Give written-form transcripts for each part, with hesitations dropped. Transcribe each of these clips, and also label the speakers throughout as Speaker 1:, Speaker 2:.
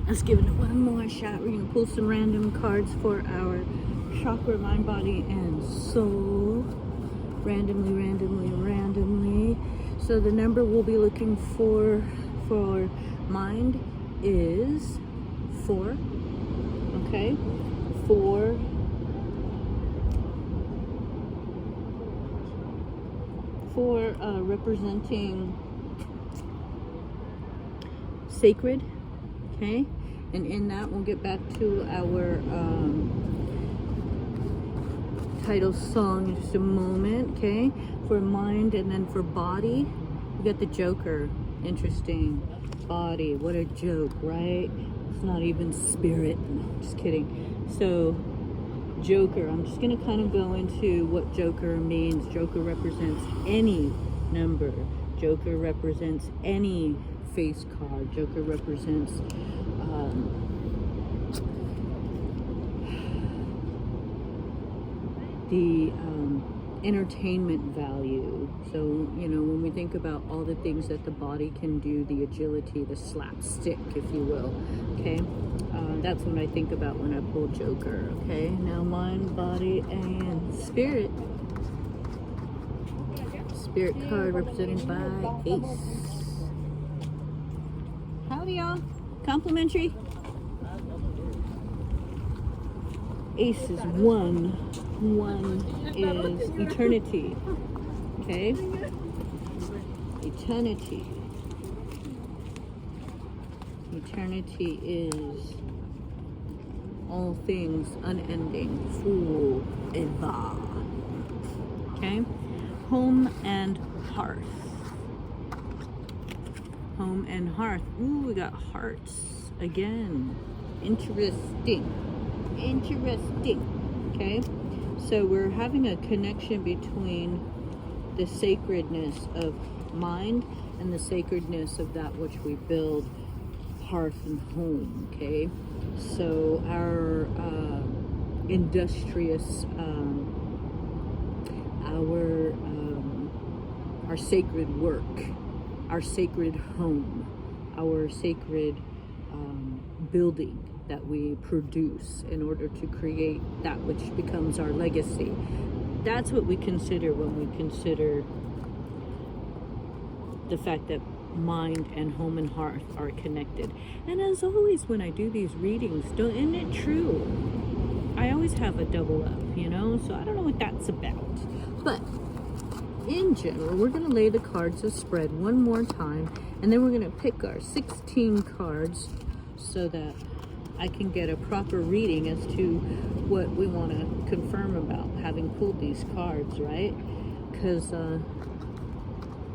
Speaker 1: Let's give it one more shot. We're gonna pull some random cards for our chakra, mind, body, and soul. Randomly. So the number we'll be looking for mind is 4. Okay, 4. Representing sacred. Okay, and in that we'll get back to our title song in just a moment. Okay, for mind, and then for body we got the Joker. Interesting. Body, what a joke, right? It's not even spirit. No, just kidding. So Joker, I'm just gonna kind of go into what Joker means. Joker represents any number. Joker represents any face card. Joker represents the entertainment value. So, you know, when we think about all the things that the body can do, the agility, the slapstick, if you will, okay, that's what I think about when I pull Joker. Okay, now mind, body, and spirit. Spirit card represented by Ace. Howdy, y'all. Complimentary. Ace is 1. 1 is eternity. Okay? Eternity. Eternity is all things unending, forever. Okay? Home and hearth. Home and hearth. Ooh, we got hearts again. Interesting. Okay, so we're having a connection between the sacredness of mind and the sacredness of that which we build, hearth and home. Okay, so our industrious, our sacred work, our sacred home, our sacred building that we produce in order to create that which becomes our legacy. That's what we consider when we consider the fact that mind and home and hearth are connected. And as always, when I do these readings, isn't it true? I always have a double up, you know? So I don't know what that's about. But in general, we're going to lay the cards as spread one more time, and then we're going to pick our 16 cards so that I can get a proper reading as to what we want to confirm about having pulled these cards, right? Because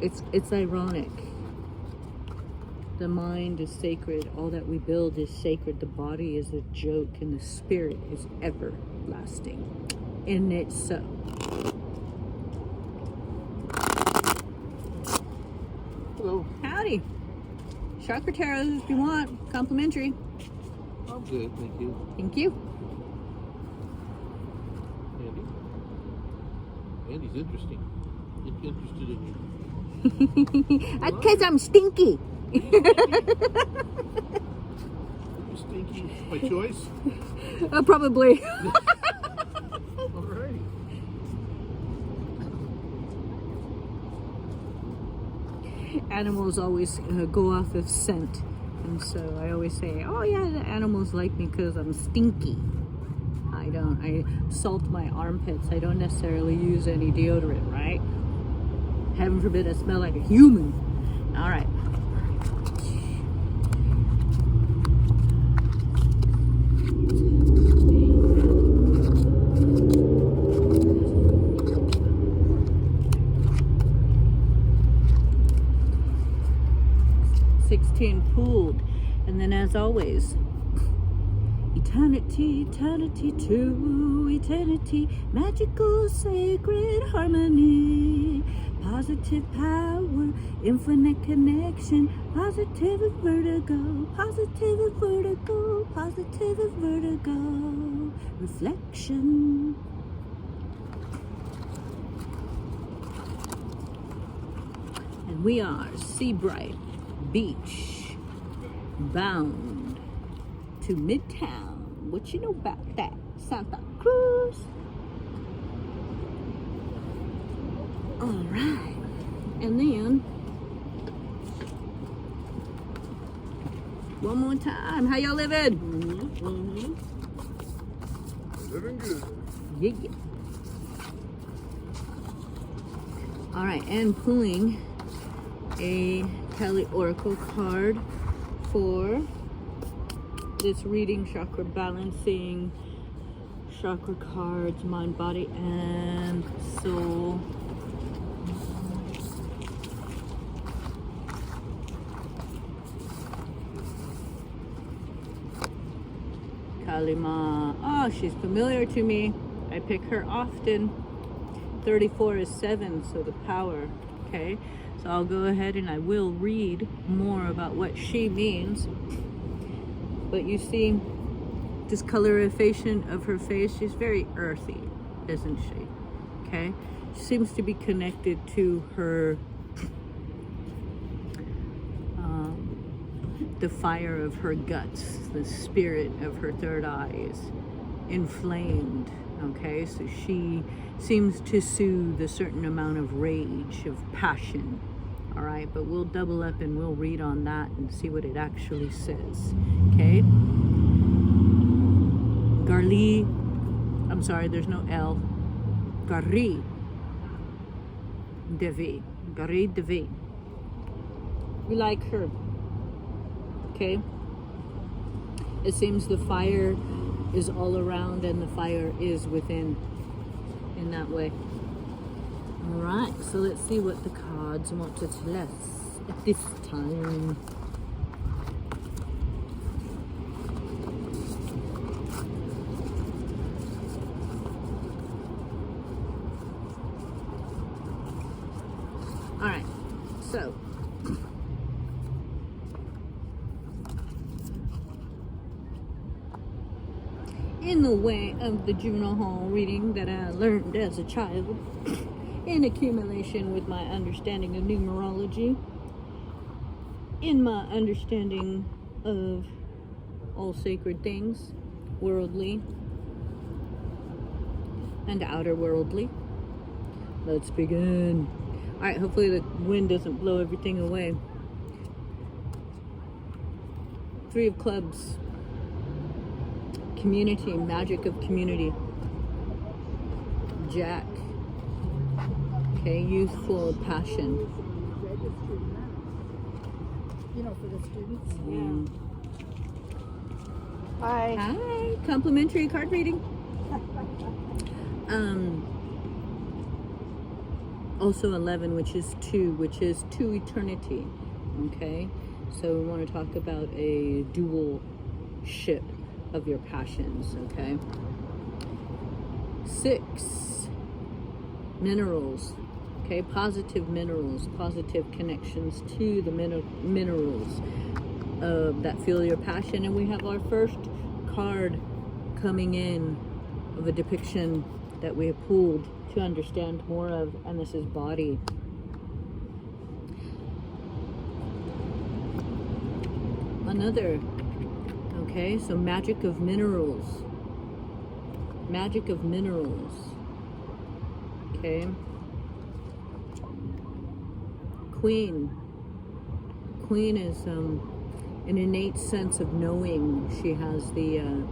Speaker 1: it's ironic. The mind is sacred. All that we build is sacred. The body is a joke, and the spirit is everlasting. And it's so.
Speaker 2: Hello.
Speaker 1: Howdy. Chakra Tarot if you want. Complimentary.
Speaker 2: I'm good, thank you.
Speaker 1: Thank you.
Speaker 2: Andy's interesting. Interested in you.
Speaker 1: That's because I'm stinky.
Speaker 2: You're stinky by choice?
Speaker 1: Probably.
Speaker 2: Alright.
Speaker 1: Animals always go off of scent. And so I always say, oh yeah, the animals like me because I'm stinky. I salt my armpits. I don't necessarily use any deodorant, right? Heaven forbid I smell like a human. All right. Pooled, and then as always, eternity to eternity, magical sacred harmony, positive power, infinite connection, positive vertigo, reflection. And we are Sea Bright Beach bound. to Midtown. What you know about that? Santa Cruz. All right. And then, one more time. How y'all living?
Speaker 2: Living good.
Speaker 1: Yeah. All right, and pulling a Kelly Oracle card for this reading, chakra balancing, chakra cards, mind, body, and soul. Kalima. Oh, she's familiar to me. I pick her often. 34 is 7, so the power. Okay, so I'll go ahead and I will read more about what she means. But you see, discoloration of her face, she's very earthy, isn't she? Okay, she seems to be connected to her the fire of her guts, the spirit of her third eye is inflamed. Okay, so she seems to soothe a certain amount of rage, of passion. All right, but we'll double up and we'll read on that and see what it actually says. Okay, Garli, I'm sorry, there's no L. Gari Devi. Gari Devi. We like her. Okay, it seems the fire is all around and the fire is within in that way. All right, so let's see what the cards want to tell us at this time. All right, so in the way of the Juno Hall reading that I learned as a child, in accumulation with my understanding of numerology, in my understanding of all sacred things, worldly and outer worldly. Let's begin. All right, hopefully the wind doesn't blow everything away. 3 of Clubs. Community, magic of community. Jack. Okay, youthful passion.
Speaker 3: You know, for the students.
Speaker 1: Yeah.
Speaker 3: Hi.
Speaker 1: Hi. Complimentary card reading. Also 11, which is 2, which is to eternity. Okay, so we want to talk about a dual ship of your passions. Okay, 6, minerals. Okay, positive minerals, positive connections to the minerals that fuel your passion. And we have our first card coming in of a depiction that we have pulled to understand more of, and this is body. Another. Okay, so magic of minerals. Magic of minerals. Okay. Queen. Queen is an innate sense of knowing. She has the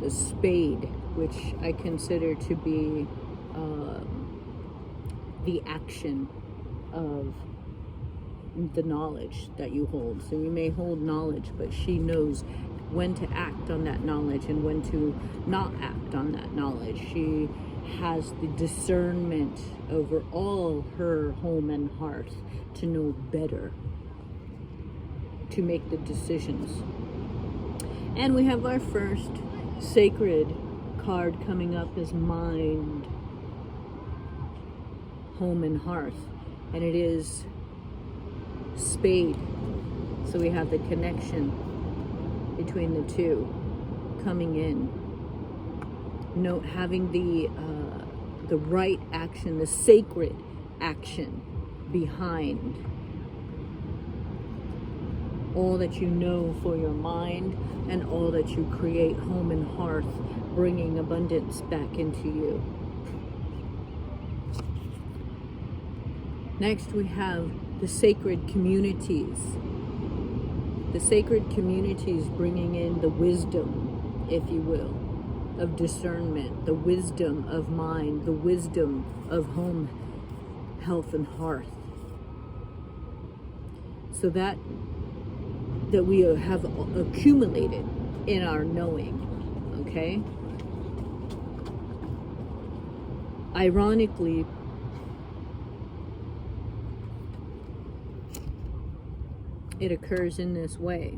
Speaker 1: spade, which I consider to be the action of the knowledge that you hold. So you may hold knowledge, but she knows when to act on that knowledge and when to not act on that knowledge. She has the discernment over all her home and hearth to know better, to make the decisions. And we have our first sacred card coming up as mind, home and hearth, and it is spade. So we have the connection between the two coming in. Note having the right action, the sacred action behind all that you know for your mind, and all that you create home and hearth, bringing abundance back into you. Next, we have the sacred communities. The sacred communities bringing in the wisdom, if you will, of discernment, the wisdom of mind, the wisdom of home, health, and hearth. So that we have accumulated in our knowing, okay? Ironically, it occurs in this way,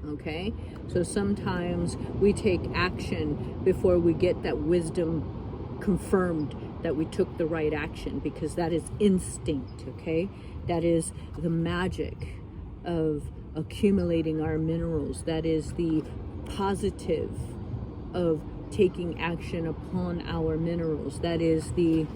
Speaker 1: okay? So sometimes we take action before we get that wisdom confirmed that we took the right action, because that is instinct, okay? That is the magic of accumulating our minerals. That is the positive of taking action upon our minerals. That is the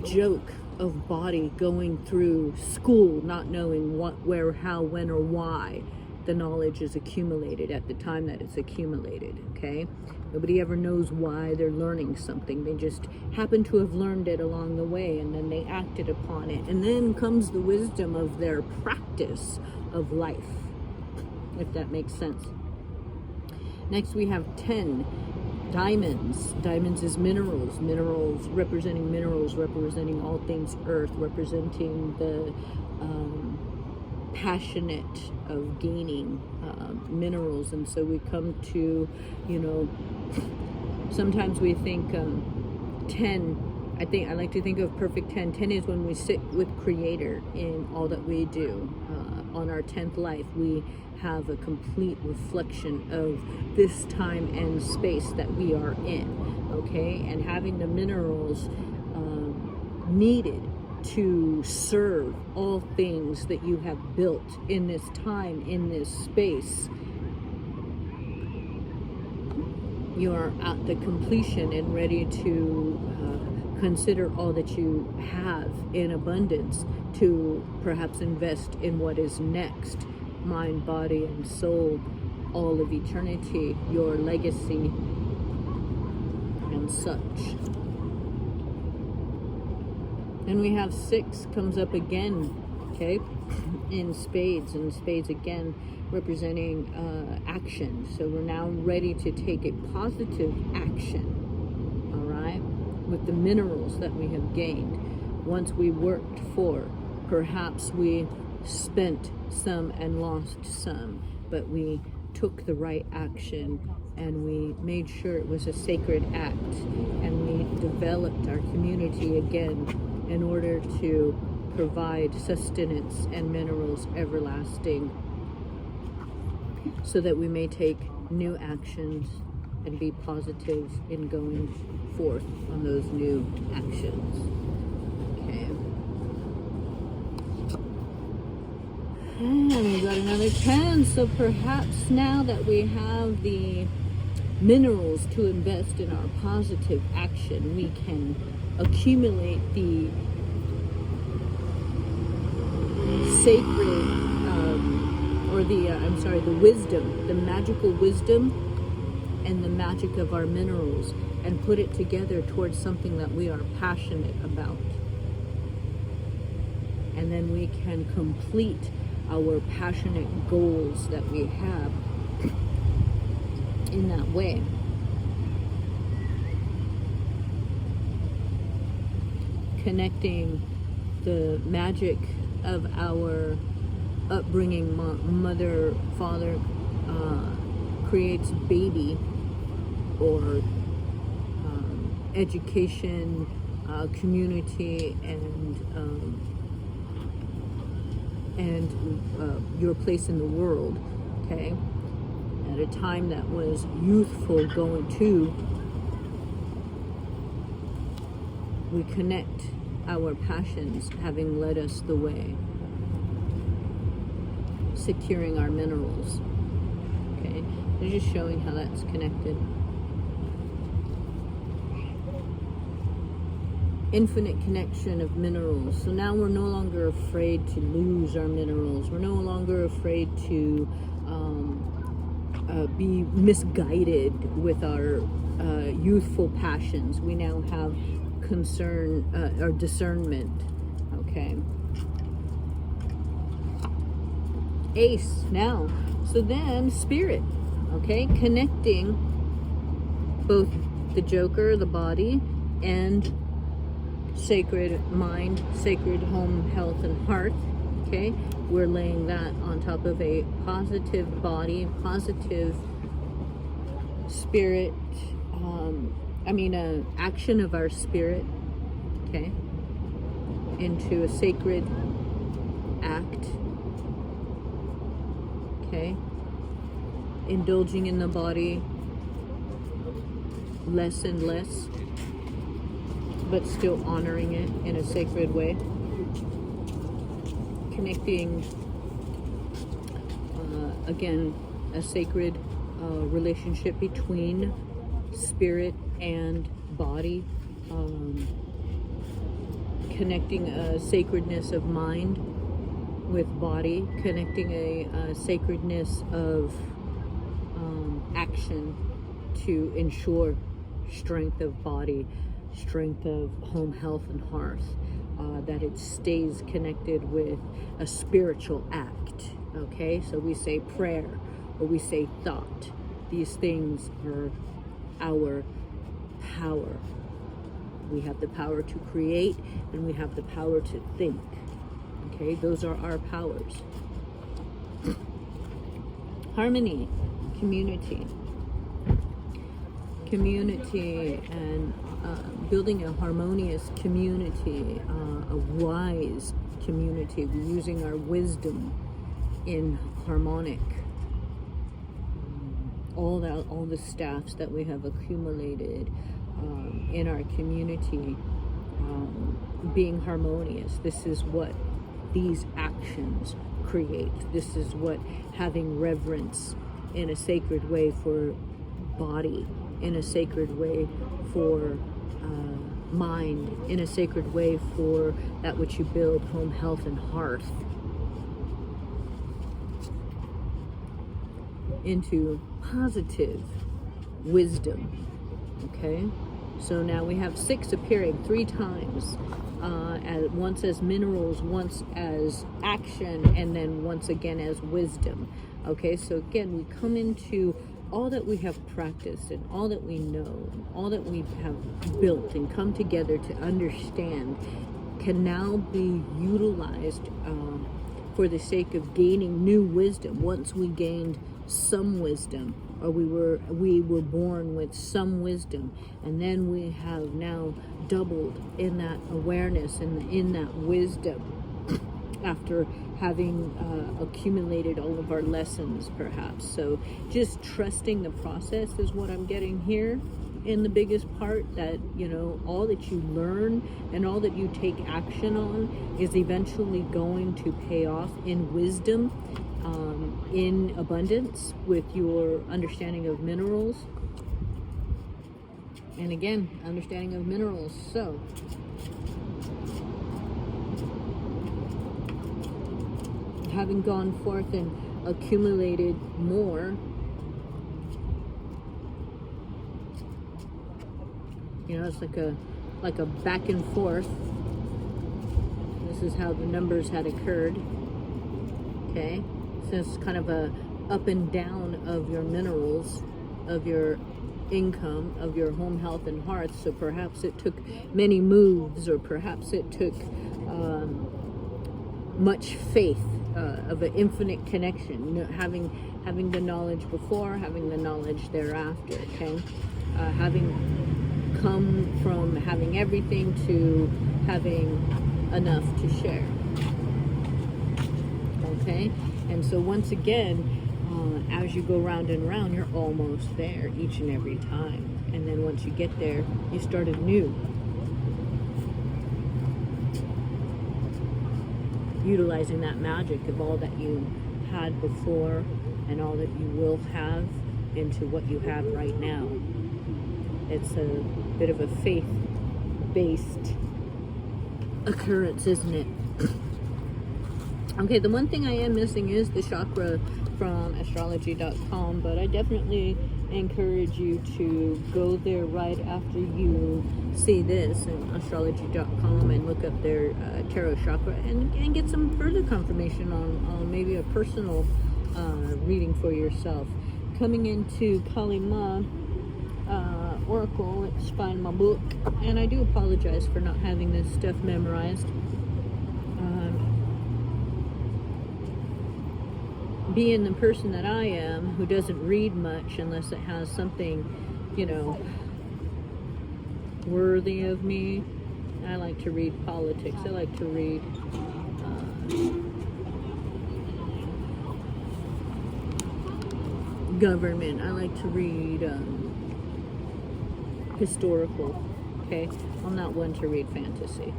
Speaker 1: joke of body going through school not knowing what, where, how, when, or why the knowledge is accumulated at the time that it's accumulated, okay? Nobody ever knows why they're learning something. They just happen to have learned it along the way, and then they acted upon it. And then comes the wisdom of their practice of life, if that makes sense. Next, we have 10 diamonds. Diamonds is minerals. Minerals representing all things earth, representing the passionate of gaining minerals. And so we come to, sometimes we think 10, I like to think of perfect 10. 10 is when we sit with Creator in all that we do. On our 10th life, we have a complete reflection of this time and space that we are in, okay? And having the minerals needed to serve all things that you have built in this time, in this space, you are at the completion and ready to consider all that you have in abundance to perhaps invest in what is next. Mind, body, and soul, all of eternity, your legacy, and such. And we have 6 comes up again, okay, in spades, and spades again representing action. So we're now ready to take a positive action, all right, with the minerals that we have gained. Once we worked for, perhaps we spent some and lost some, but we took the right action, and we made sure it was a sacred act, and we developed our community again in order to provide sustenance and minerals everlasting, so that we may take new actions and be positive in going forth on those new actions. Okay. And we got another 10. So perhaps now that we have the minerals to invest in our positive action, we can accumulate the sacred, the wisdom, the magical wisdom and the magic of our minerals, and put it together towards something that we are passionate about. And then we can complete our passionate goals that we have in that way. Connecting the magic of our upbringing, mother, father creates baby, or education, community, and your place in the world, okay? At a time that was youthful going to, we connect our passions having led us the way, securing our minerals, okay? They're just showing how that's connected. infinite connection of minerals. So now we're no longer afraid to lose our minerals. We're no longer afraid to be misguided with our youthful passions. We now have concern or discernment. Okay. Ace now. So then spirit. Okay, connecting both the Joker, the body, and sacred mind, sacred home, health, and hearth. Okay, we're laying that on top of a positive body, positive spirit, action of our spirit, okay, into a sacred act, okay, indulging in the body less and less, but still honoring it in a sacred way. Connecting, again, a sacred relationship between spirit and body. Connecting a sacredness of mind with body. Connecting a sacredness of action to ensure strength of body, strength of home, health, and hearth, that it stays connected with a spiritual act. Okay, so we say prayer or we say thought. These things are our power. We have the power to create and we have the power to think. Okay, those are our powers. Harmony, community and building a harmonious community, a wise community. We're using our wisdom in harmonic. All the staffs that we have accumulated in our community, being harmonious. This is what these actions create. This is what having reverence in a sacred way for body, in a sacred way for mind, in a sacred way for that which you build, home, health, and hearth, into positive wisdom. Okay, so now we have 6 appearing 3 times, once as minerals, once as action, and then once again as wisdom. Okay, so again we come into all that we have practiced and all that we know, and all that we have built and come together to understand can now be utilized for the sake of gaining new wisdom. Once we gained some wisdom, or we were born with some wisdom, and then we have now doubled in that awareness and in that wisdom after having accumulated all of our lessons, perhaps. So just trusting the process is what I'm getting here in the biggest part, that all that you learn and all that you take action on is eventually going to pay off in wisdom, in abundance, with your understanding of minerals. And again, understanding of minerals. So having gone forth and accumulated more, it's like a back and forth. This is how the numbers had occurred. Okay, so it's kind of a up and down of your minerals, of your income, of your home, health, and hearth. So perhaps it took many moves, or perhaps it took much faith, of an infinite connection, having the knowledge before, having the knowledge thereafter. Okay, having come from having everything to having enough to share. Okay, and so once again, as you go round and round, you're almost there each and every time. And then once you get there, you start anew, utilizing that magic of all that you had before and all that you will have into what you have right now. It's a bit of a faith-based occurrence, isn't it? Okay, the one thing I am missing is the chakra from astrology.com, but I definitely encourage you to go there right after you see this in astrology.com and look up their tarot chakra and get some further confirmation on maybe a personal reading for yourself. Coming into Kali Ma Oracle, it's fine, my book, and I do apologize for not having this stuff memorized. Being the person that I am, who doesn't read much unless it has something, worthy of me, I like to read politics. I like to read government. I like to read historical. Okay, I'm not one to read fantasy.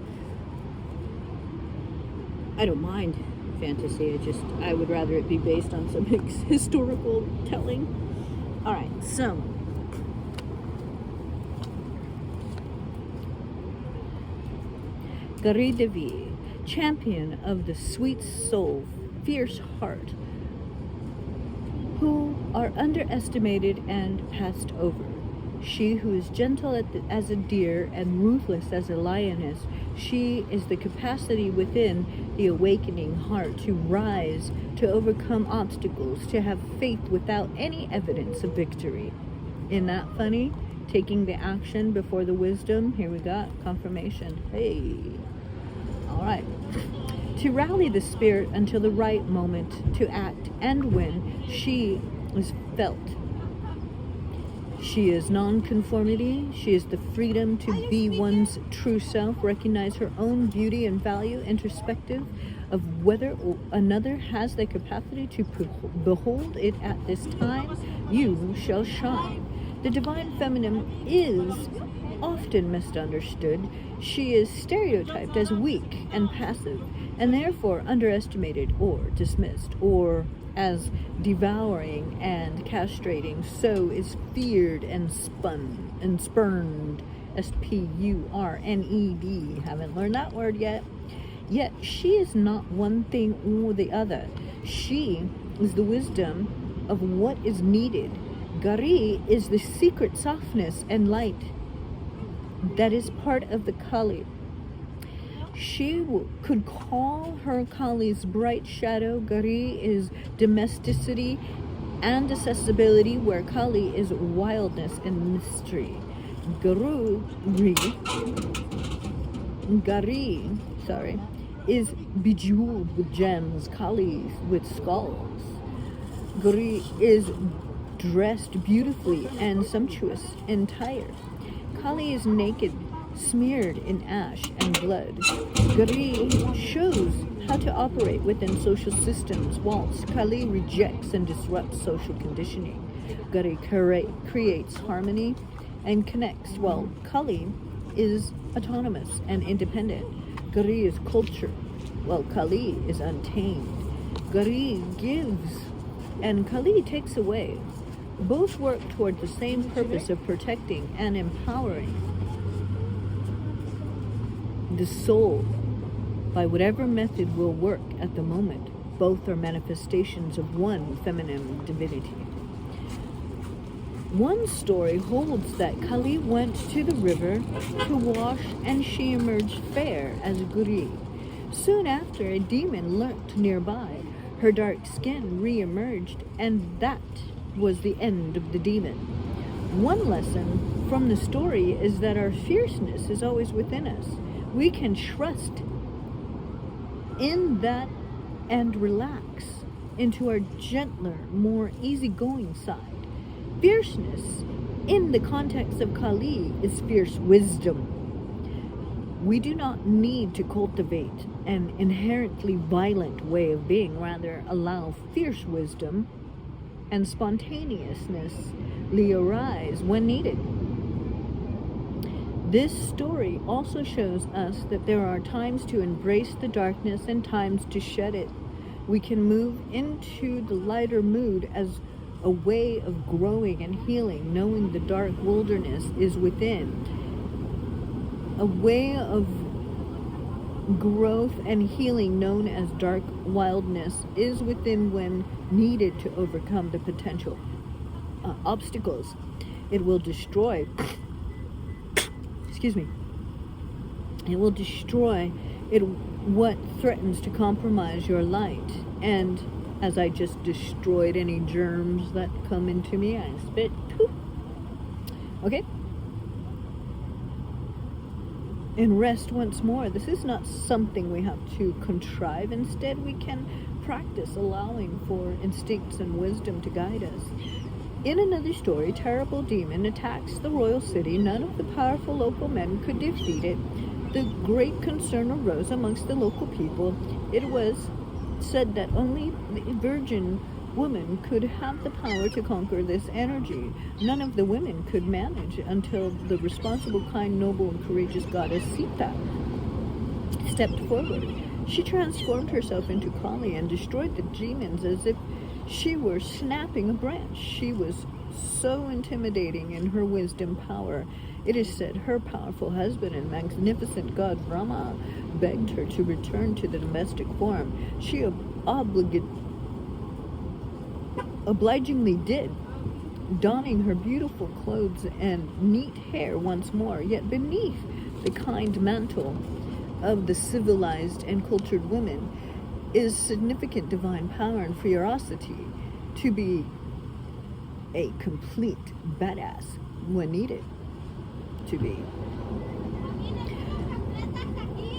Speaker 1: I don't mind fantasy. I would rather it be based on some historical telling. All right, so Gari Devi, champion of the sweet soul, fierce heart, who are underestimated and passed over. She who is gentle as a deer and ruthless as a lioness, she is the capacity within the awakening heart to rise, to overcome obstacles, to have faith without any evidence of victory. Isn't that funny? Taking the action before the wisdom. Here we got confirmation. Hey. All right. To rally the spirit until the right moment to act and win, she is felt. She is non-conformity. She is the freedom to be one's true self, recognize her own beauty and value, introspective of whether another has the capacity to behold it at this time. You shall shine. The divine feminine is often misunderstood. She is stereotyped as weak and passive, and therefore underestimated or dismissed, or as devouring and castrating. So is feared and spurned. S-P-U-R-N-E-D. Haven't learned that word yet. Yet she is not one thing or the other. She is the wisdom of what is needed. Gari is the secret softness and light that is part of the Kali. She could call her Kali's bright shadow. Gari is domesticity and accessibility, where Kali is wildness and mystery. Gari, is bejeweled with gems. Kali with skulls. Gari is dressed beautifully and sumptuous entire. Kali is naked, smeared in ash and blood. Gari shows how to operate within social systems, whilst Kali rejects and disrupts social conditioning. Gari creates harmony and connects, while Kali is autonomous and independent. Gari is culture, while Kali is untamed. Gari gives and Kali takes away. Both work toward the same purpose of protecting and empowering the soul by whatever method will work at the moment. Both are manifestations of one feminine divinity. One story holds that Kali went to the river to wash, and she emerged fair as Guri. Soon after, a demon lurked nearby. Her dark skin re-emerged, and that was the end of the demon. One lesson from the story is that our fierceness is always within us. We can trust in that and relax into our gentler, more easygoing side. Fierceness, in the context of Kali, is fierce wisdom. We do not need to cultivate an inherently violent way of being, rather allow fierce wisdom and spontaneously arise when needed. This story also shows us that there are times to embrace the darkness and times to shed it. We can move into the lighter mood as a way of growing and healing, knowing the dark wilderness is within. A way of growth and healing known as dark wildness is within when needed to overcome the potential obstacles. It will destroy, excuse me, it will destroy what threatens to compromise your light. And as I just destroyed any germs that come into me, I spit. Poof. Okay? And rest once more. This is not something we have to contrive. Instead, we can practice allowing for instincts and wisdom to guide us. In another story, terrible demon attacks the royal city. None of the powerful local men could defeat it. The great concern arose amongst the local people. It was said that only the virgin woman could have the power to conquer this energy. None of the women could manage until the responsible, kind, noble, and courageous goddess Sita stepped forward. She transformed herself into Kali and destroyed the demons as if she were snapping a branch. She was so intimidating in her wisdom power. It is said her powerful husband and magnificent god Brahma begged her to return to the domestic form. She obligingly did, donning her beautiful clothes and neat hair once more. Yet beneath the kind mantle of the civilized and cultured woman is significant divine power and ferocity to be a complete badass when needed to be.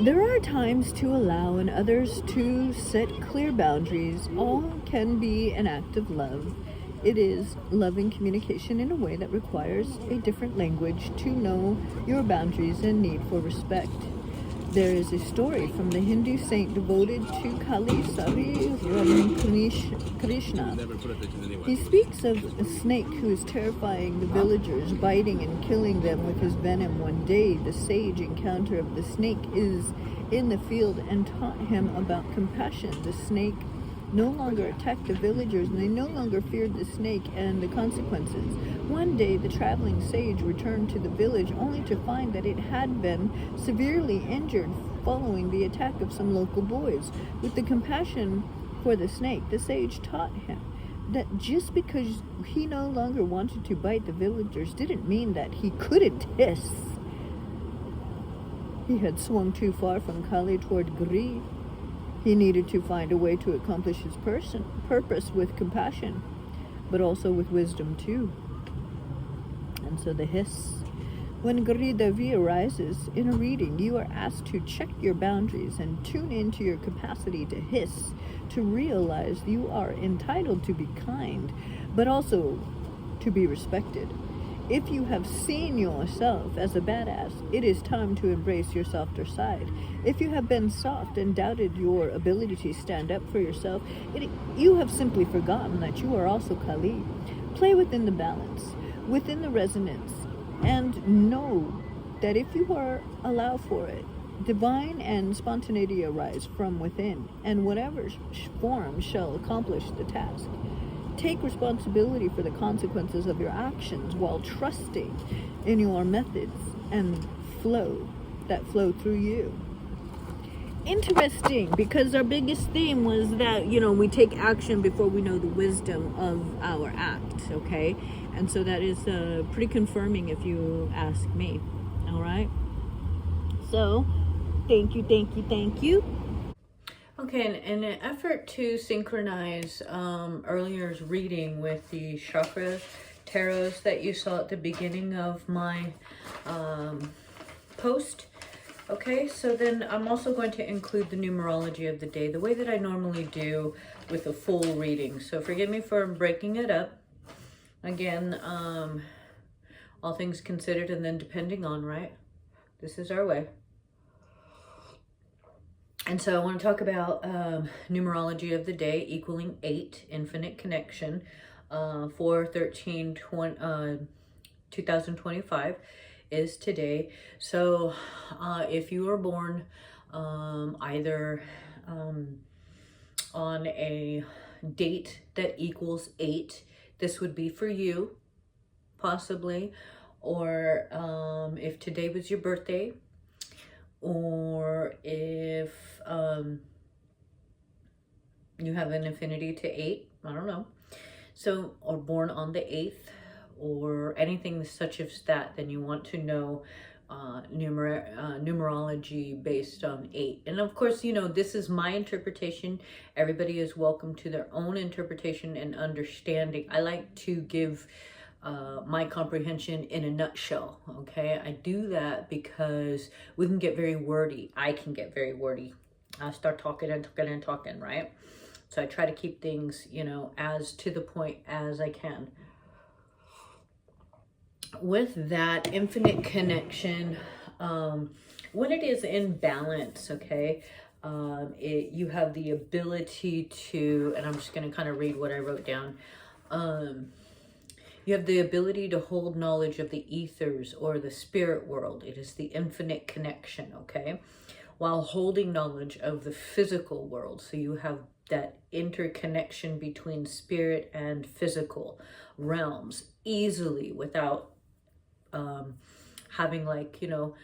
Speaker 1: There are times to allow and others to set clear boundaries. All can be an act of love. It is loving communication in a way that requires a different language to know your boundaries and need for respect. There is a story from the Hindu saint devoted to Kali Sari Krishna. He speaks of a snake who is terrifying the villagers, biting and killing them with his venom. One day, the sage encounter of the snake is in the field and taught him about compassion. The snake no longer attacked the villagers, and they no longer feared the snake and the consequences. One day, the traveling sage returned to the village only to find that it had been severely injured following the attack of some local boys. With the compassion for the snake, the sage taught him that just because he no longer wanted to bite the villagers didn't mean that he couldn't hiss. He had swung too far from Kali toward greed. He needed to find a way to accomplish his purpose with compassion, but also with wisdom too. And so the hiss. When Garidavi arises in a reading, you are asked to check your boundaries and tune into your capacity to hiss, to realize you are entitled to be kind, but also to be respected. If you have seen yourself as a badass, it is time to embrace your softer side. If you have been soft and doubted your ability to stand up for yourself, you have simply forgotten that you are also Kali. Play within the balance, within the resonance, and know that if you allow for it, divine and spontaneity arise from within, and whatever form shall accomplish the task. Take responsibility for the consequences of your actions while trusting in your methods and flow through you. Interesting, because our biggest theme was that, we take action before we know the wisdom of our act, okay? And so that is pretty confirming if you ask me, all right? So, thank you. Okay, in an effort to synchronize earlier's reading with the chakra tarots that you saw at the beginning of my post, okay, so then I'm also going to include the numerology of the day, the way that I normally do with a full reading. So forgive me for breaking it up. Again, all things considered, and then depending on, right? This is our way. And so I want to talk about numerology of the day equaling 8, infinite connection, 4/13/2025 is today. So if you were born either on a date that equals 8, this would be for you, possibly. Or if today was your birthday, or if you have an affinity to 8, I don't know. So, or born on the 8th, or anything such as that, then you want to know numerology based on 8. And of course, you know, this is my interpretation. Everybody is welcome to their own interpretation and understanding. I like to give my comprehension in a nutshell, okay? I do that because we can get very wordy. I can get very wordy. I start talking and talking and talking, right? So I try to keep things, you know, as to the point as I can. With that infinite connection, when it is in balance, okay, you have the ability to, and I'm just going to kind of read what I wrote down. You have the ability to hold knowledge of the ethers or the spirit world. It is the infinite connection, okay? While holding knowledge of the physical world. So you have that interconnection between spirit and physical realms easily without having, like, you know,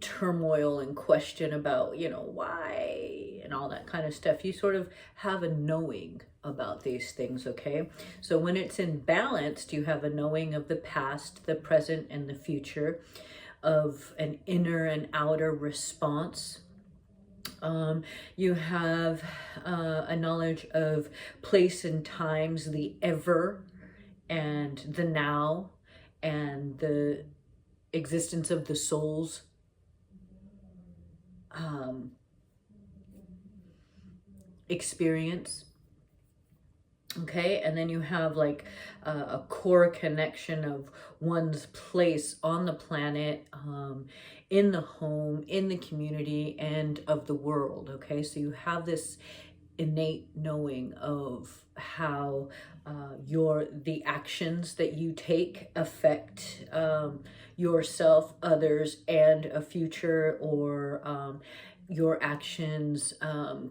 Speaker 1: turmoil and question about, you know, why and all that kind of stuff. You sort of have a knowing about these things, okay? So when it's in balance, you have a knowing of the past, the present, and the future, of an inner and outer response. You have a knowledge of place and times, the ever and the now, and the existence of the souls. Experience. Okay, and then you have like a core connection of one's place on the planet, in the home, in the community, and of the world. Okay, so you have this innate knowing of how the actions that you take affect yourself, others, and a future, or your actions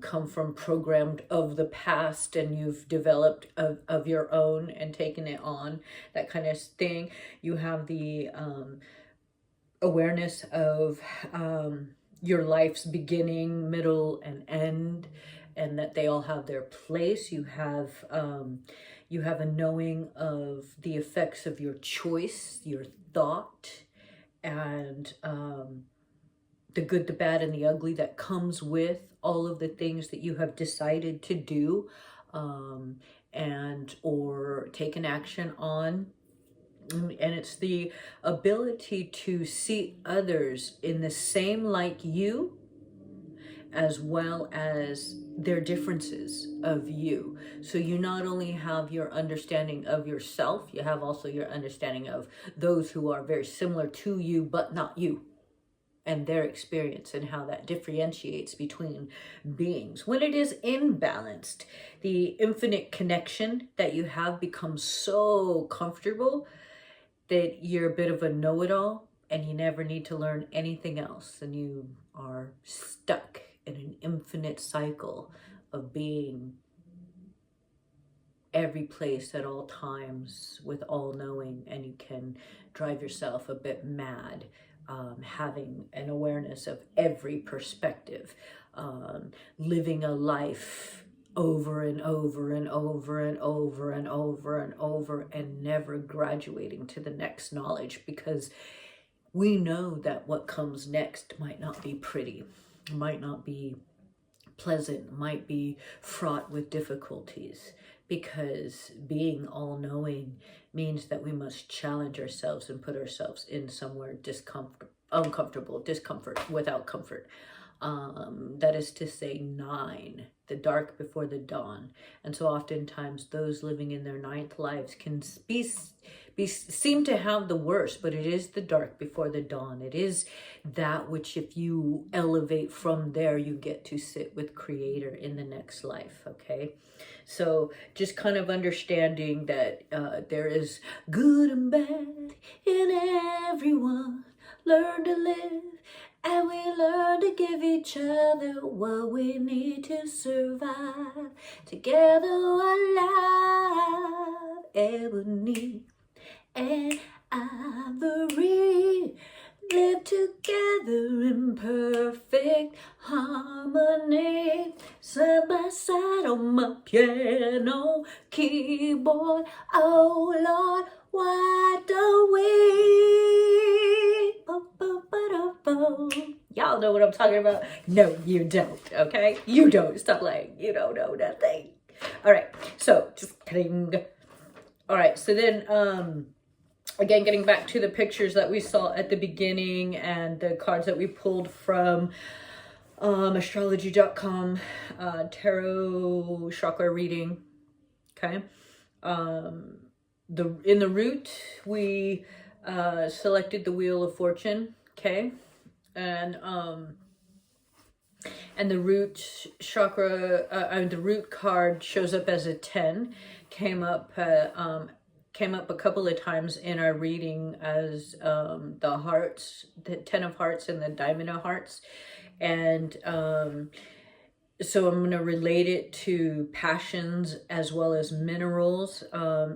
Speaker 1: come from programmed of the past and you've developed of your own and taken it on, that kind of thing. You have the awareness of your life's beginning, middle, and end, and that they all have their place. You have a knowing of the effects of your choice, your thought, and the good, the bad, and the ugly that comes with all of the things that you have decided to do and or take an action on. And it's the ability to see others in the same like you, as well as their differences of you. So you not only have your understanding of yourself, you have also your understanding of those who are very similar to you, but not you, and their experience, and how that differentiates between beings. When it is imbalanced, the infinite connection that you have becomes so comfortable that you're a bit of a know-it-all and you never need to learn anything else, and you are stuck in an infinite cycle of being every place at all times with all knowing, and you can drive yourself a bit mad, having an awareness of every perspective, living a life over and over and over and over and over and over, and never graduating to the next knowledge, because we know that what comes next might not be pretty, might not be pleasant, might be fraught with difficulties, because being all-knowing means that we must challenge ourselves and put ourselves in somewhere uncomfortable, discomfort without comfort. That is to say, 9, the dark before the dawn. And so oftentimes those living in their 9th lives can seem to have the worst, but it is the dark before the dawn. It is that which, if you elevate from there, you get to sit with Creator in the next life, okay? So just kind of understanding that there is good and bad in everyone. Learn to live, and we learn to give each other what we need to survive. Together alive, ebony and ivory. live together in perfect harmony, side by side on my piano keyboard. Oh Lord, why don't we? Y'all know what I'm talking about? No, you don't, okay? You don't. Stop lying. You don't know nothing. All right, so just kidding. All right, so then, again, getting back to the pictures that we saw at the beginning and the cards that we pulled from astrology.com, tarot chakra reading, okay? In the root, we selected the Wheel of Fortune, okay? And the root chakra, the root card shows up as a 10, came up a couple of times in our reading as the hearts, the 10 of hearts and the diamond of hearts. And so I'm going to relate it to passions as well as minerals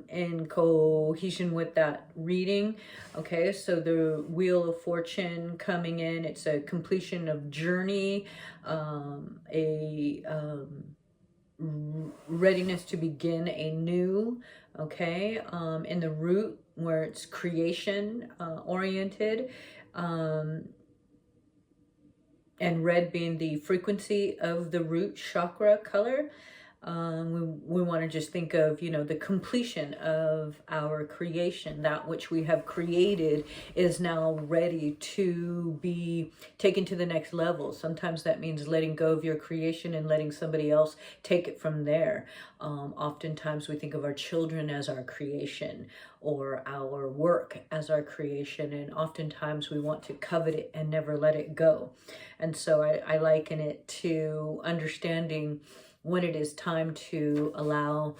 Speaker 1: in cohesion with that reading. Okay, so the Wheel of Fortune coming in, it's a completion of journey, readiness to begin anew. Okay, in the root where it's creation oriented, and red being the frequency of the root chakra color. We want to just think of, you know, the completion of our creation. That which we have created is now ready to be taken to the next level. Sometimes that means letting go of your creation and letting somebody else take it from there. Oftentimes we think of our children as our creation or our work as our creation, and oftentimes we want to covet it and never let it go. And so I liken it to understanding when it is time to allow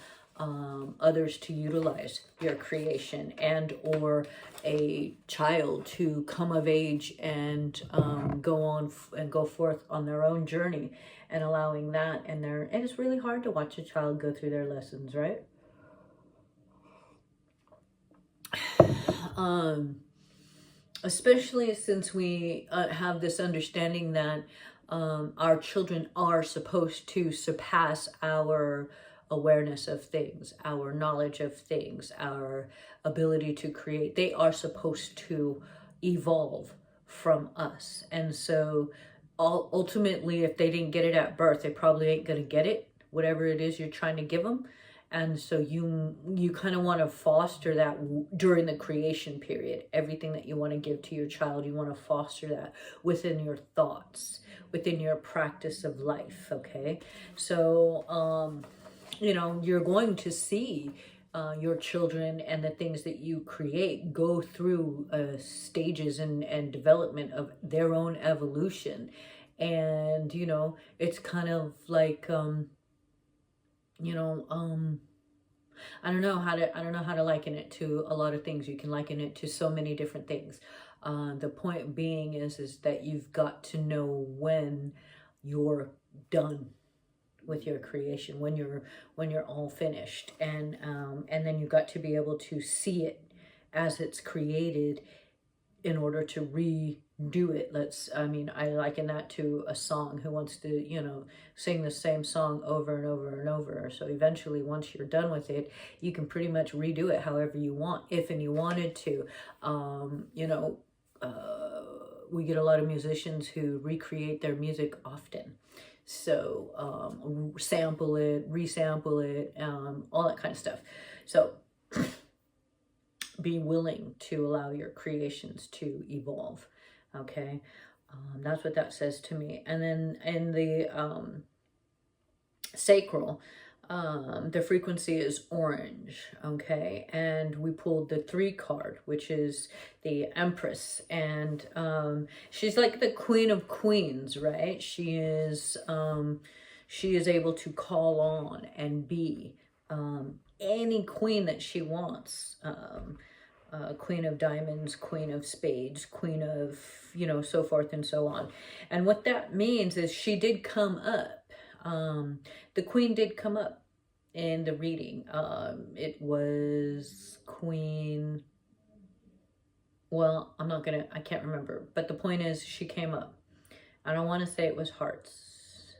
Speaker 1: others to utilize your creation, and or a child to come of age and go on and go forth on their own journey, and allowing that. And it's really hard to watch a child go through their lessons, right? Especially since we have this understanding that our children are supposed to surpass our awareness of things, our knowledge of things, our ability to create. They are supposed to evolve from us. And so ultimately, if they didn't get it at birth, they probably ain't going to get it, whatever it is you're trying to give them. And so you kind of want to foster that during the creation period. Everything that you want to give to your child, you want to foster that within your thoughts, within your practice of life, okay? So, you know, you're going to see your children and the things that you create go through stages and development of their own evolution. And, you know, it's kind of like... I don't know how to liken it to a lot of things. You can liken it to so many different things. The point being is that you've got to know when you're done with your creation, when you're all finished, and then you've got to be able to see it as it's created in order to redo it. I liken that to a song who wants to, you know, sing the same song over and over and over. So eventually, once you're done with it, you can pretty much redo it however you want, if and you wanted to. We get a lot of musicians who recreate their music often. So sample it, resample it, all that kind of stuff. So be willing to allow your creations to evolve. Okay, that's what that says to me. And then in the sacral, the frequency is orange. Okay, and we pulled the 3 card, which is the Empress, and she's like the Queen of Queens, right? She is able to call on and be any queen that she wants. Queen of Diamonds, Queen of Spades, Queen of, you know, so forth and so on. And what that means is she did come up. The Queen did come up in the reading. It was Queen... well, I can't remember, but the point is she came up. I don't want to say it was hearts.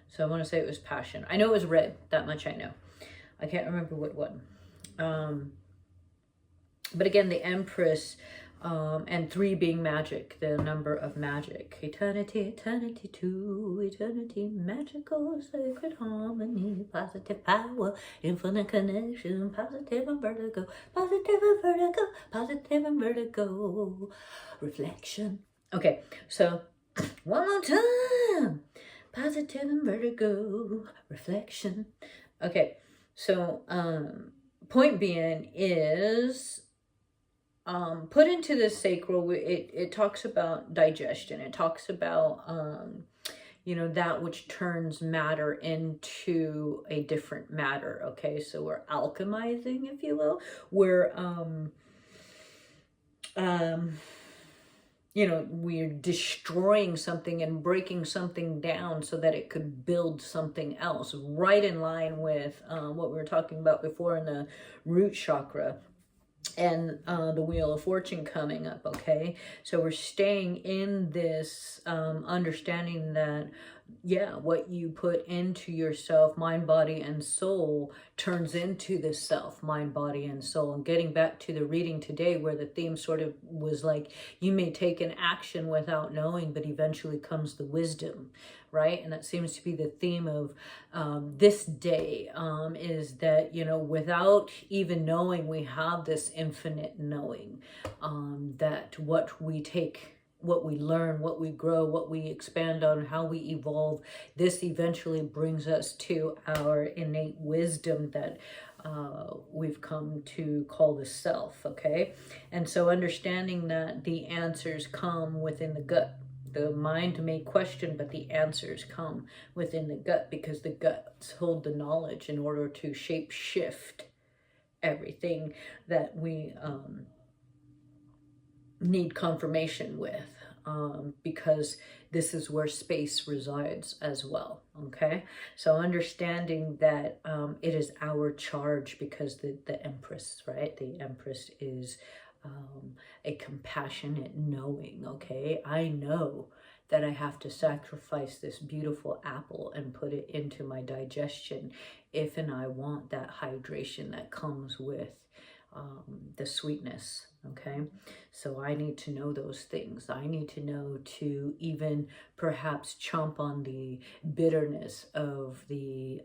Speaker 1: So I want to say it was passion. I know it was red, that much I know. I can't remember what one. But again, the Empress, and 3 being magic, the number of magic. Eternity, eternity, to eternity, magical, sacred harmony, positive power, infinite connection, positive and vertigo, positive and vertigo, positive and vertigo, reflection. Okay, so one more time. Positive and vertigo, reflection. Okay, so point being is, put into the sacral, it talks about digestion. It talks about, you know, that which turns matter into a different matter. Okay, so we're alchemizing, if you will. We're, you know, we're destroying something and breaking something down so that it could build something else, right in line with what we were talking about before in the root chakra and the Wheel of Fortune coming up. Okay, so we're staying in this understanding that, yeah, what you put into yourself, mind, body, and soul, turns into the self, mind, body, and soul. And getting back to the reading today, where the theme sort of was like, you may take an action without knowing, but eventually comes the wisdom, right? And that seems to be the theme of this day, is that, you know, without even knowing, we have this infinite knowing, that what we take, what we learn, what we grow, what we expand on, how we evolve, this eventually brings us to our innate wisdom that we've come to call the self, okay? And so understanding that the answers come within the gut. The mind may question, but the answers come within the gut, because the guts hold the knowledge in order to shape shift everything that we need confirmation with, because this is where space resides as well. Okay, so understanding that it is our charge, because the Empress, right, the Empress is a compassionate knowing. Okay, I know that I have to sacrifice this beautiful apple and put it into my digestion if and I want that hydration that comes with the sweetness. Okay, so I need to know those things. I need to know to even perhaps chomp on the bitterness of the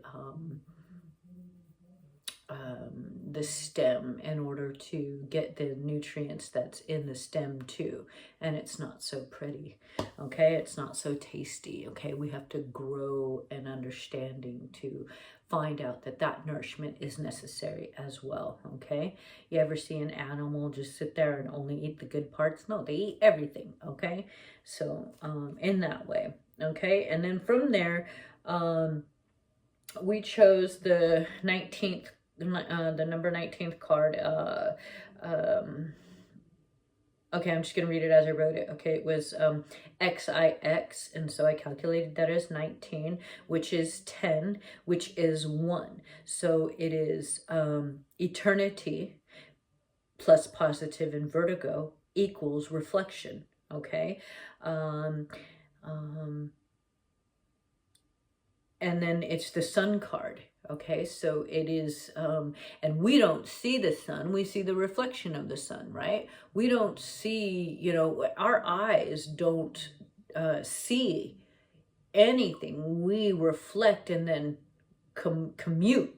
Speaker 1: stem in order to get the nutrients that's in the stem too. And it's not so pretty. Okay, it's not so tasty. Okay, we have to grow an understanding to find out that that nourishment is necessary as well. Okay, you ever see an animal just sit there and only eat the good parts? No, they eat everything. Okay, so in that way. Okay, and then from there, we chose the 19th, the number 19th card. Okay, I'm just going to read it as I wrote it. Okay, it was XIX, and so I calculated that as 19, which is 10, which is 1. So it is eternity plus positive and vertigo equals reflection. Okay, and then it's the sun card. Okay, so it is, and we don't see the sun, we see the reflection of the sun, right? We don't see, you know, our eyes don't see anything. We reflect and then compute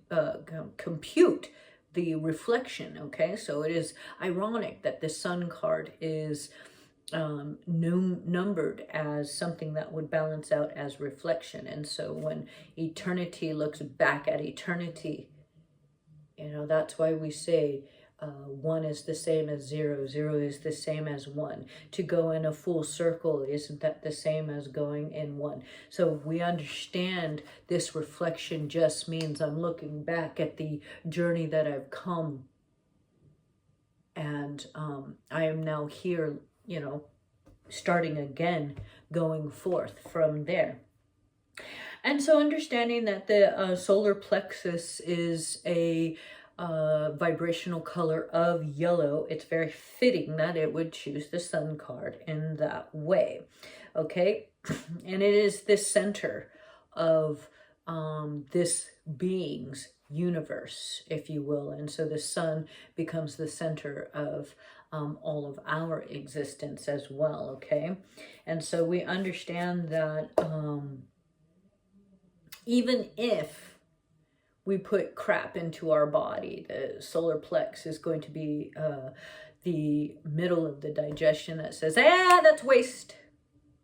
Speaker 1: the reflection, okay? So it is ironic that the sun card is numbered as something that would balance out as reflection. And so when eternity looks back at eternity, you know, that's why we say 1 is the same as 0, 0 is the same as 1. To go in a full circle, isn't that the same as going in 1? So we understand this reflection just means I'm looking back at the journey that I've come, and I am now here, you know, starting again, going forth from there. And so understanding that the solar plexus is a vibrational color of yellow, it's very fitting that it would choose the Sun card in that way. Okay, and it is the center of this being's universe, if you will. And so the Sun becomes the center of all of our existence as well. Okay, and so we understand that even if we put crap into our body, the solar plex is going to be the middle of the digestion that says, that's waste.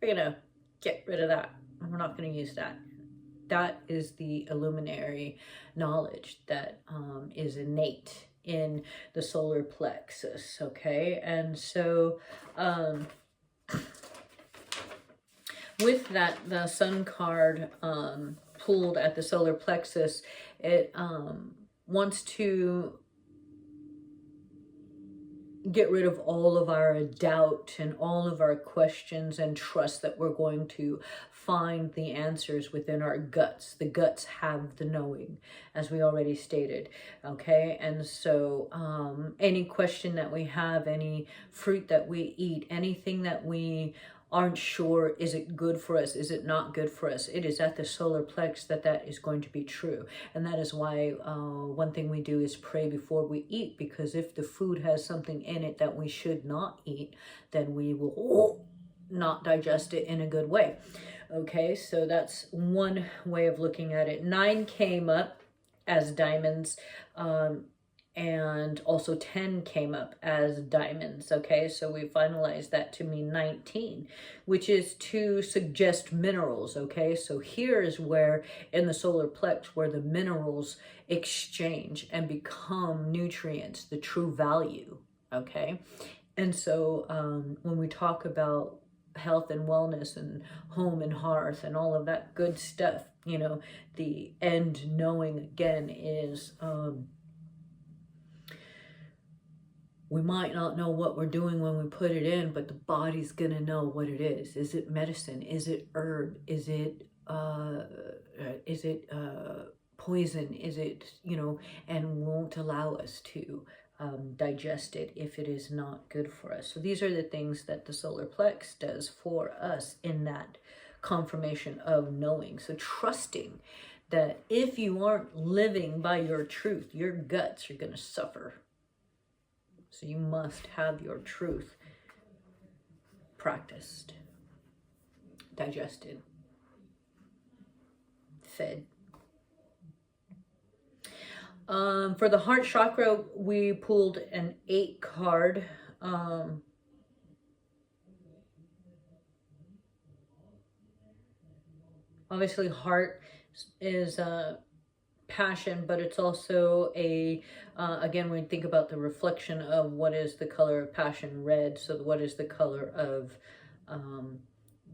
Speaker 1: We're going to get rid of that. We're not going to use that. That is the illuminary knowledge that is innate in the solar plexus, okay? And so with that, the Sun card pulled at the solar plexus, it wants to get rid of all of our doubt and all of our questions and trust that we're going to find the answers within our guts. The guts have the knowing, as we already stated, okay? And so any question that we have, any fruit that we eat, anything that we aren't sure, is it good for us, is it not good for us, it is at the solar plex that is going to be true. And that is why one thing we do is pray before we eat, because if the food has something in it that we should not eat, then we will not digest it in a good way. Okay, so that's one way of looking at it. 9 came up as diamonds, and also 10 came up as diamonds, okay? So we finalized that to mean 19, which is to suggest minerals, okay? So here is where, in the solar plex, where the minerals exchange and become nutrients, the true value, okay? And so when we talk about health and wellness and home and hearth and all of that good stuff, you know, the end knowing, again, is... we might not know what we're doing when we put it in, but the body's gonna know what it is. Is it medicine? Is it herb? Is it poison? Is it, you know, and won't allow us to digest it if it is not good for us. So these are the things that the solar plex does for us in that confirmation of knowing. So trusting that if you aren't living by your truth, your guts are gonna suffer. So you must have your truth practiced, digested, fed. For the heart chakra, we pulled an 8 card. Obviously, heart is passion, but it's also a again, when we think about the reflection of what is the color of passion, red. So what is the color of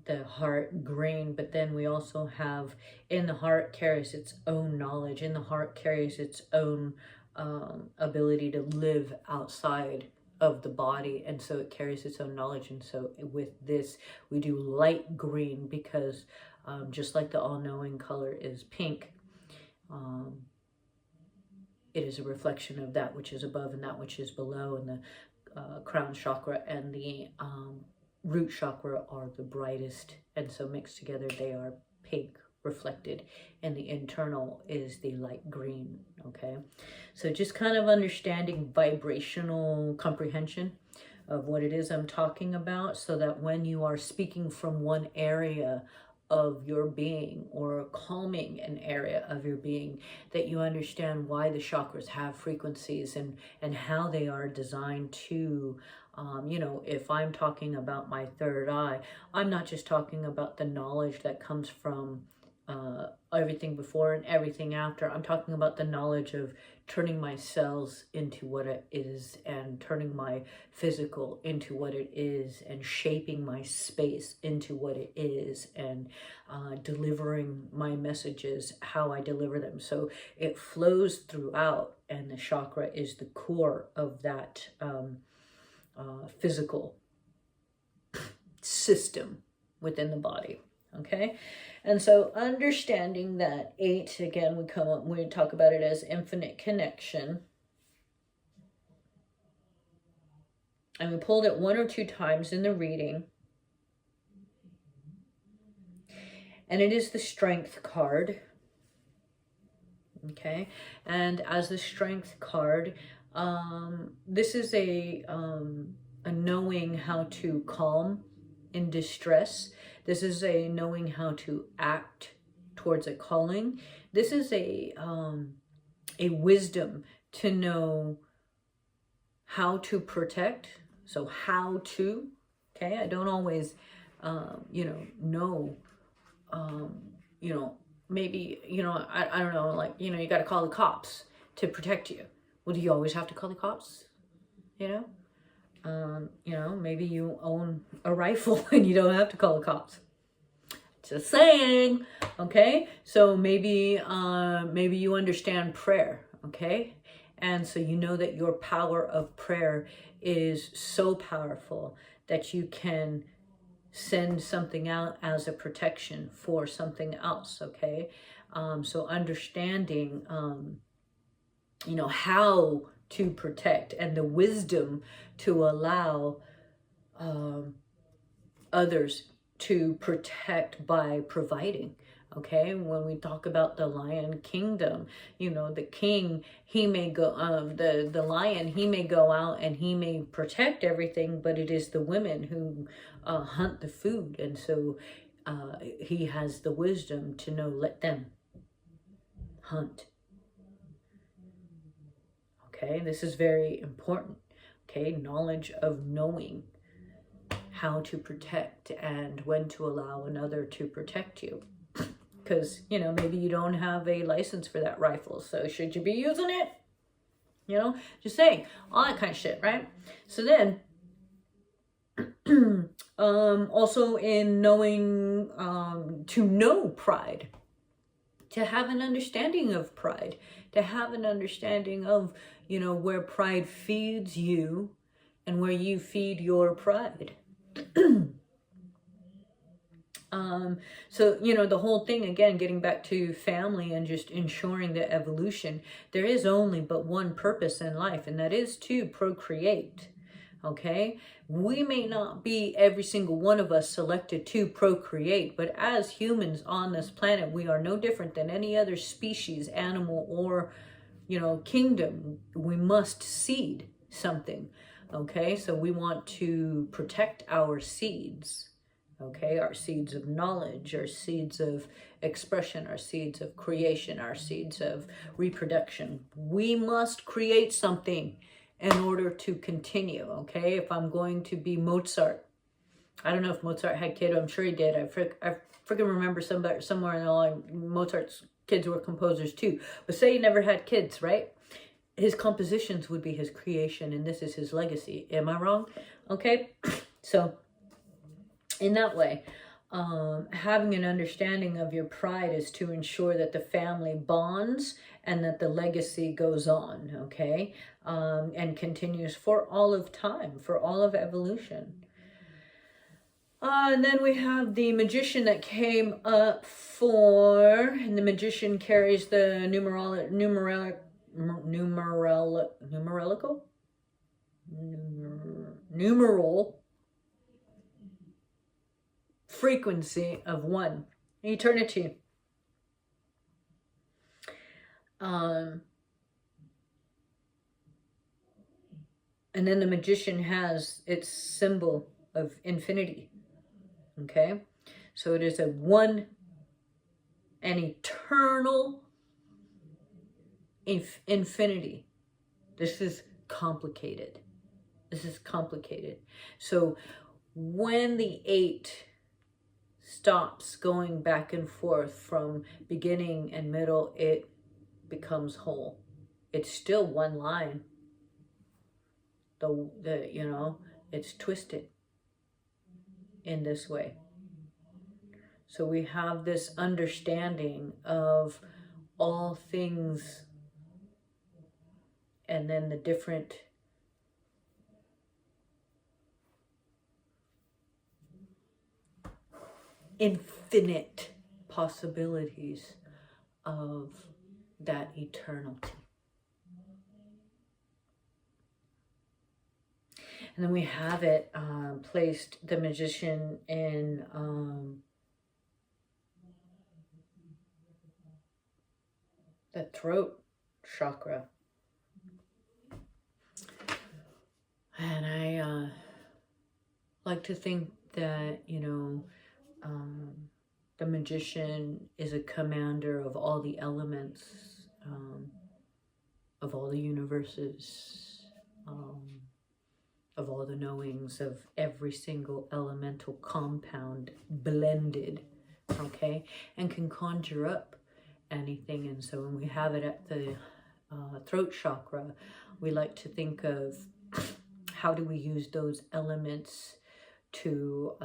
Speaker 1: the heart, green. But then we also have, in the heart carries its own knowledge, in the heart carries its own ability to live outside of the body, and so it carries its own knowledge. And so with this, we do light green, because just like the all-knowing color is pink, it is a reflection of that which is above and that which is below, and the crown chakra and the root chakra are the brightest, and so mixed together they are pink reflected, and the internal is the light green. Okay, so just kind of understanding vibrational comprehension of what it is I'm talking about, so that when you are speaking from one area of your being or calming an area of your being, that you understand why the chakras have frequencies and how they are designed to you know, if I'm talking about my third eye, I'm not just talking about the knowledge that comes from everything before and everything after. I'm talking about the knowledge of turning my cells into what it is, and turning my physical into what it is, and shaping my space into what it is, and delivering my messages how I deliver them. So it flows throughout, and the chakra is the core of that physical system within the body. Okay, and so understanding that 8, again, we talk about it as infinite connection. And we pulled it 1 or 2 times in the reading. And it is the Strength card. Okay. And as the Strength card, this is a knowing how to calm in distress. This is a knowing how to act towards a calling. This is a wisdom to know how to protect. So how to, okay, I don't always, know, maybe, I don't know, like, you got to call the cops to protect you. Well, do you always have to call the cops? Maybe you own a rifle and you don't have to call the cops. Just saying, okay? So maybe you understand prayer, okay? And so you know that your power of prayer is so powerful that you can send something out as a protection for something else, okay? So understanding, how to protect and the wisdom to allow others to protect by providing. Okay, when we talk about the lion kingdom, the king, he may go, the lion, he may go out and he may protect everything, but it is the women who hunt the food. And so he has the wisdom to know, let them hunt. Okay, this is very important. Okay, knowledge of knowing how to protect and when to allow another to protect you. Because, maybe you don't have a license for that rifle. So should you be using it? Just saying, all that kind of shit, right? So then, also in knowing, to know pride, to have an understanding of pride, to have an understanding of, where pride feeds you and where you feed your pride. So, the whole thing, again, getting back to family and just ensuring the evolution, there is only but one purpose in life, and that is to procreate. Okay? We may not be, every single one of us, selected to procreate, but as humans on this planet, we are no different than any other species, animal, or, kingdom. We must seed something. Okay? So we want to protect our seeds. Okay, our seeds of knowledge, our seeds of expression, our seeds of creation, our seeds of reproduction. We must create something in order to continue, okay? If I'm going to be Mozart, I don't know if Mozart had kids, I'm sure he did. I freaking remember somewhere in the line, Mozart's kids were composers too. But say he never had kids, right? His compositions would be his creation, and this is his legacy. Am I wrong? Okay, so in that way, having an understanding of your pride is to ensure that the family bonds and that the legacy goes on, okay? And continues for all of time, for all of evolution. And then we have the magician that came up and the magician carries the numeral frequency of 1, eternity. And then the magician has its symbol of infinity. Okay, so it is a 1, an eternal infinity. This is complicated. So when the 8 stops going back and forth from beginning and middle, it becomes whole. It's still one line. It's twisted in this way. So we have this understanding of all things and then the different infinite possibilities of that eternity. And then we have it placed, the magician, in the throat chakra. And I like to think that, you know, the magician is a commander of all the elements, of all the universes, of all the knowings, of every single elemental compound blended, okay, and can conjure up anything. And so when we have it at the throat chakra, we like to think of how do we use those elements to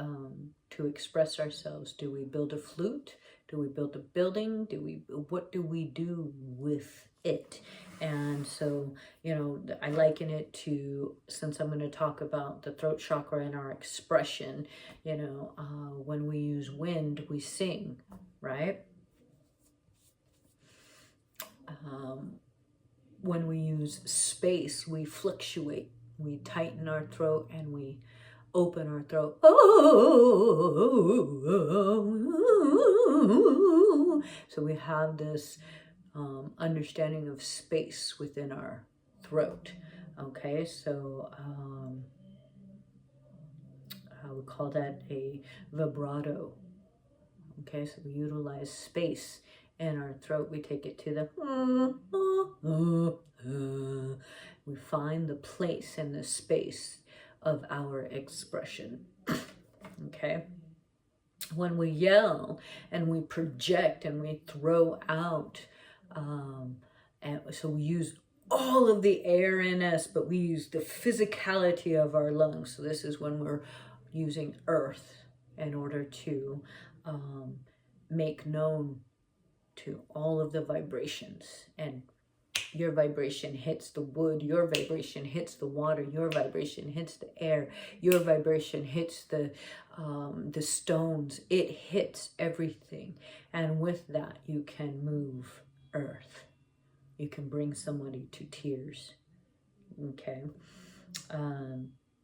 Speaker 1: express ourselves. Do we build a flute? Do we build a building? What do we do with it? And so, you know, I liken it to, since I'm going to talk about the throat chakra and our expression, you know, when we use wind, we sing, right? When we use space, we fluctuate. We tighten our throat and we open our throat. So we have this understanding of space within our throat. Okay, so I would call that a vibrato. Okay, so we utilize space in our throat. We take it to the we find the place and the space of our expression. Okay, when we yell and we project and we throw out, and so we use all of the air in us, but we use the physicality of our lungs. So this is when we're using earth in order to make known to all of the vibrations. And your vibration hits the wood, your vibration hits the water, your vibration hits the air, your vibration hits the stones. It hits everything. And with that, you can move earth. You can bring somebody to tears. Okay.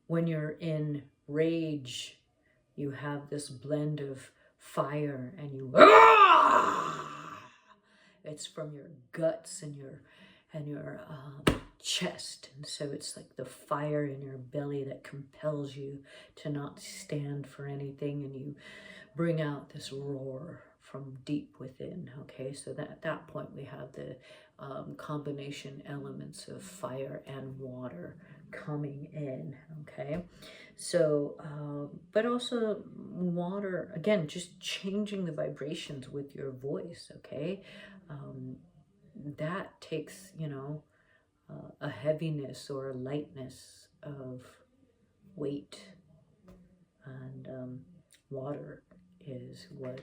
Speaker 1: When you're in rage, you have this blend of fire and you it's from your guts and your chest, and so it's like the fire in your belly that compels you to not stand for anything, and you bring out this roar from deep within. Okay, so that at that point we have the combination elements of fire and water coming in. Okay, so but also water, again, just changing the vibrations with your voice. Okay, that takes, you know, a heaviness or a lightness of weight, and water is what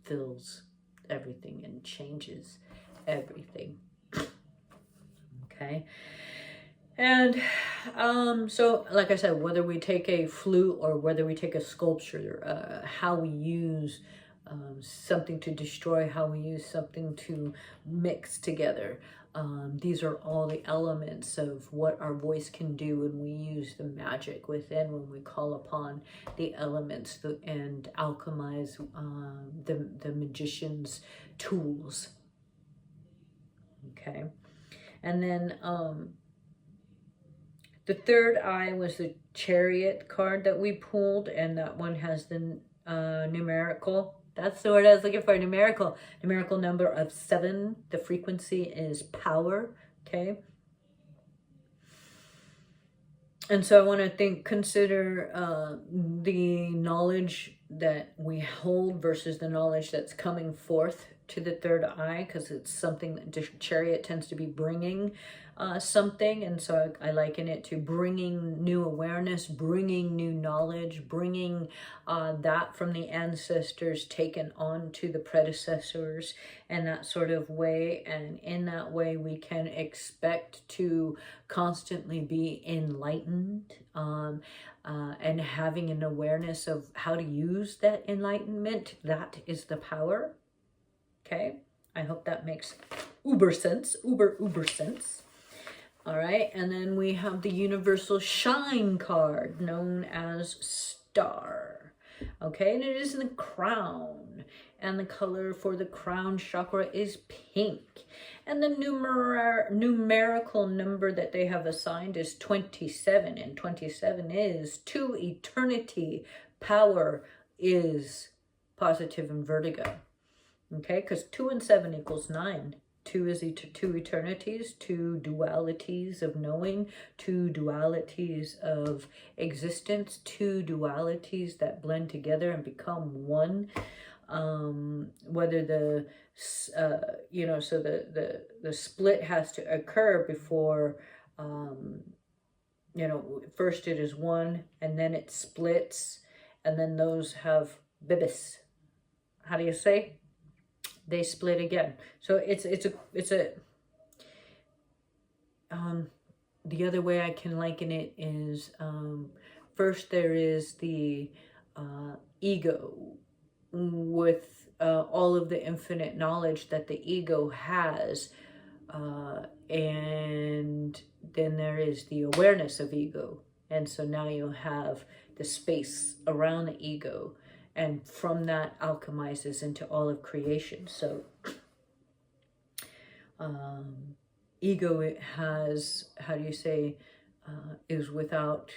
Speaker 1: fills everything and changes everything. Okay, and so like I said, whether we take a flute or whether we take a sculpture, how we use something to destroy, how we use something to mix together. These are all the elements of what our voice can do when we use the magic within, when we call upon the elements and alchemize the magician's tools. Okay, and then the third eye was the Chariot card that we pulled, and that one has the numerical. That's the word I was looking for, numerical number of 7. The frequency is power, okay? And so I want to consider the knowledge that we hold versus the knowledge that's coming forth to the third eye, because it's something that the Chariot tends to be bringing something. And so I liken it to bringing new awareness, bringing new knowledge, bringing that from the ancestors taken on to the predecessors, and that sort of way. And in that way, we can expect to constantly be enlightened, and having an awareness of how to use that enlightenment. That is the power. Okay, I hope that makes uber sense, uber sense. All right, and then we have the universal shine card known as star. Okay, and it is in the crown, and the color for the crown chakra is pink, and the numerical number that they have assigned is 27, and 27 is to eternity. Power is positive and vertigo. Okay, because 2 and 7 equals 9. 2 is two eternities, 2 dualities of knowing, 2 dualities of existence, 2 dualities that blend together and become one. Whether the so the split has to occur before first it is one and then it splits, and then those have bibis. How do you say? They split again. So it's a the other way I can liken it is first there is the ego with all of the infinite knowledge that the ego has, and then there is the awareness of ego, and so now you have the space around the ego, and from that alchemizes into all of creation. So ego, it has, how do you say, is without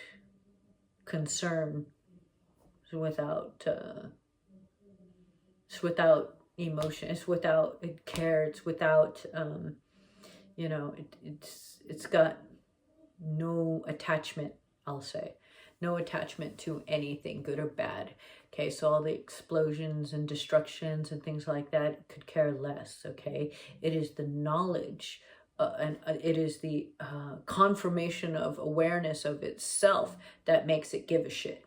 Speaker 1: concern, it's without emotion, it's without care, it's without it's got no attachment, I'll say. No attachment to anything, good or bad. Okay, so all the explosions and destructions and things like that could care less, okay? It is the knowledge and it is the confirmation of awareness of itself that makes it give a shit.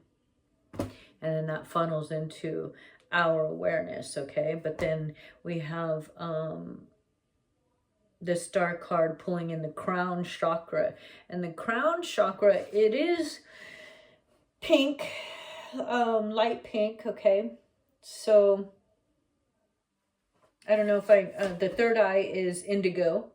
Speaker 1: And then that funnels into our awareness, okay? But then we have the star card pulling in the crown chakra. And the crown chakra, it is pink, light pink, okay? So I don't know if the third eye is indigo,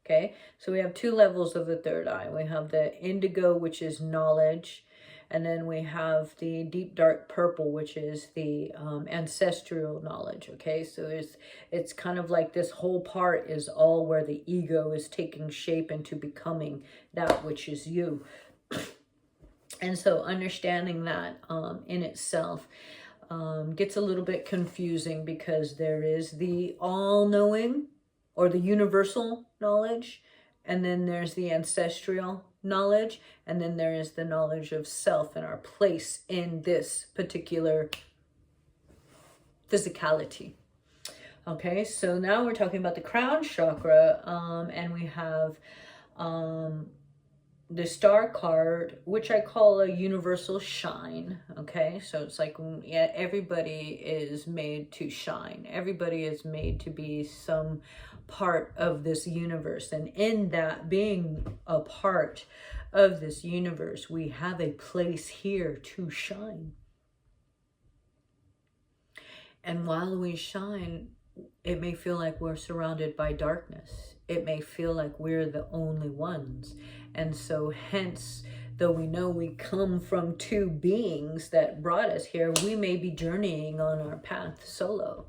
Speaker 1: okay? So we have 2 levels of the third eye. We have the indigo, which is knowledge, and then we have the deep dark purple, which is the ancestral knowledge, okay? So it's kind of like this whole part is all where the ego is taking shape into becoming that which is you. And so understanding that in itself gets a little bit confusing, because there is the all-knowing or the universal knowledge, and then there's the ancestral knowledge, and then there is the knowledge of self and our place in this particular physicality. Okay, so now we're talking about the crown chakra, and we have the star card, which I call a universal shine. Okay, so it's like, yeah, everybody is made to shine. Everybody is made to be some part of this universe, and in that being a part of this universe, we have a place here to shine. And while we shine, it may feel like we're surrounded by darkness. It may feel like we're the only ones. And so hence, though we know we come from 2 beings that brought us here, we may be journeying on our path solo.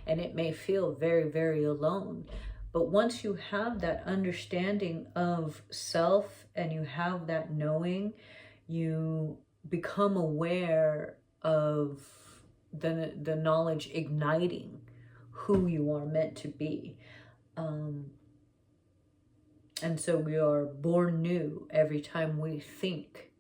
Speaker 1: And it may feel very, very alone. But once you have that understanding of self and you have that knowing, you become aware of the knowledge igniting who you are meant to be. And so we are born new every time we think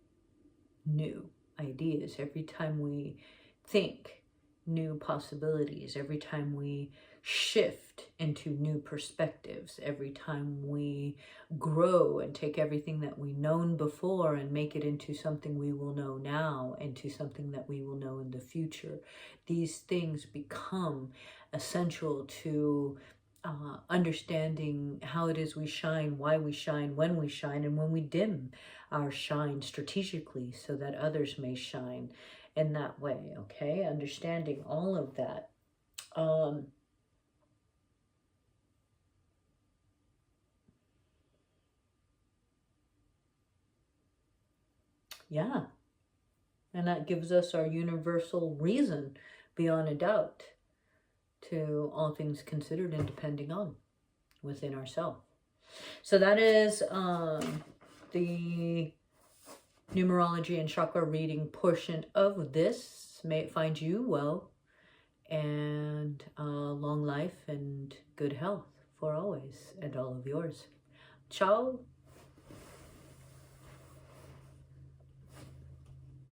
Speaker 1: new ideas, every time we think new possibilities, every time we shift into new perspectives, every time we grow and take everything that we've known before and make it into something we will know now, into something that we will know in the future. These things become essential to understanding how it is we shine, why we shine, when we shine, and when we dim our shine strategically so that others may shine in that way, okay? Understanding all of that. Yeah. And that gives us our universal reason beyond a doubt to all things considered and depending on within ourselves. So that is the numerology and chakra reading portion of this. May it find you well and long life and good health for always and all of yours. Ciao.